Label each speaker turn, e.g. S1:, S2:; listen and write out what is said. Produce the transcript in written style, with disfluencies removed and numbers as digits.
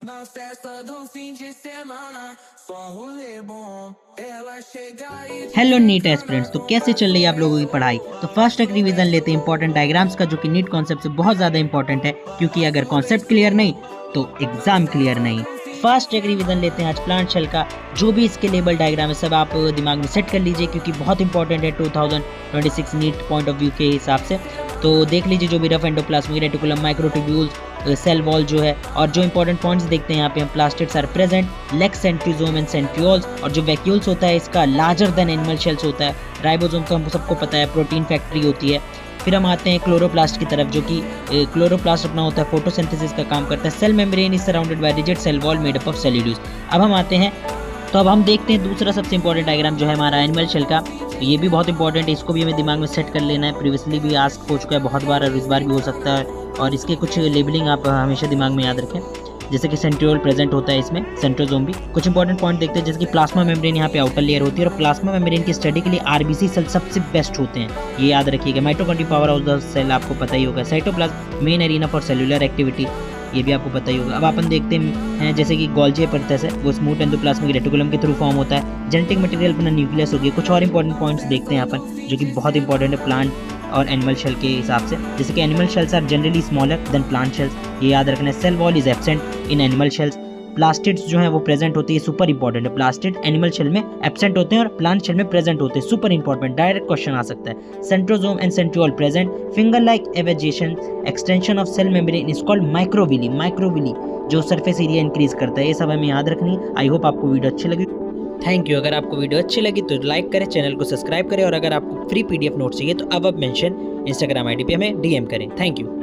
S1: Na festa do fim de semana, só rolê bom. Ela chega e
S2: hello NEET aspirants. तो कैसे चल रही है आप लोगों की पढ़ाई? तो फर्स्ट एक रिवीजन लेते हैं इंपॉर्टेंट डायग्राम्स का, जो कि नीट कॉन्सेप्ट से बहुत ज़्यादा इंपॉर्टेंट है, क्योंकि अगर कॉन्सेप्ट क्लियर नहीं तो एग्जाम क्लियर नहीं। फर्स्ट एक रिवीजन लेते हैं आज प्लांट शेल का। जो भी इसके लेबल डायग्राम है सब आप दिमाग में सेट कर लीजिए, क्योंकि बहुत इंपॉर्टेंट है 2026 नीट पॉइंट ऑफ व्यू के हिसाब से। तो देख लीजिए जो भी rough endoplasmic reticulum, microtubules, cell wall जो है, और जो इंपॉर्टेंट पॉइंट्स देखते हैं यहाँ पे हम, plastids are present, lack centrosome and centrioles, और जो वैक्यूल्स होता है इसका लार्जर देन एनिमल शेल्स होता है। राइबोसोम तो हमको सबको पता है प्रोटीन फैक्ट्री होती है। फिर हम आते हैं क्लोरोप्लास्ट की तरफ, जो कि क्लोरोप्लास्ट अपना होता है फोटोसिंथेसिस का काम करता है। Cell membrane is surrounded by rigid cell wall made up of cellulose. अब हम आते हैं, तो अब हम देखते हैं दूसरा सबसे इंपॉर्टेंट डायग्राम जो है हमारा एनिमल शेल का। तो ये भी बहुत इंपॉर्टेंट है, इसको भी हमें दिमाग में सेट कर लेना है। प्रीवियसली भी आस्क हो चुका है बहुत बार और इस बार भी हो सकता है, और इसके कुछ लेबलिंग आप हमेशा दिमाग में याद रखें, जैसे कि सेंट्रियोल प्रेजेंट होता है इसमें, सेंट्रोसोम भी। कुछ इंपॉर्टेंट पॉइंट देखते हैं, जैसे कि प्लाज्मा मेम्ब्रेन यहाँ पे आउटर लेयर होती है, और प्लाज्मा मेम्ब्रेन की स्टडी के लिए आरबीसी सेल सबसे बेस्ट होते हैं, ये याद रखिएगा। Mitochondria powerhouse the cell आपको पता ही होगा। Cytoplasm main arena for cellular activity, ये भी आपको पता ही होगा। अब अपन देखते हैं जैसे कि गोल्जी एपिथेलियम है, वो स्मूथ एंडोप्लाज्मिक रेटिकुलम के थ्रू फॉर्म होता है। जेनेटिक मटेरियल अपना न्यूक्लियस हो गया। कुछ और इंपॉर्टेंट पॉइंट्स देखते हैं अपन, जो कि बहुत इंपॉर्टेंट है प्लांट और एनिमल शेल के हिसाब से, जैसे कि animal cells are generally smaller than plant cells, ये याद रखना है। Cell wall is absent in animal cells. Plastids जो है वो प्रेजेंट होती है, सुपर इंपॉर्टेंट है। प्लास्टिड एनिमल शेल में एब्सेंट होते हैं और प्लांट शेल में प्रेजेंट होते हैं, सुपर इंपॉर्टेंट, डायरेक्ट क्वेश्चन आ सकता है। Centrosome and centriole present. Finger like evagination extension of cell membrane is called microvilli. Microvilli जो सरफेस एरिया इंक्रीज करता है, ये सब हमें याद रखनी है। आई होप आपको वीडियो अच्छी लगी। Thank you. अगर आपको वीडियो अच्छी लगी तो लाइक करें, चैनल को सब्सक्राइब करें, और अगर आपको फ्री पीडीएफ नोट चाहिए तो अब मेंशन इंस्टाग्राम आईडी पे हमें डीएम करें। Thank you.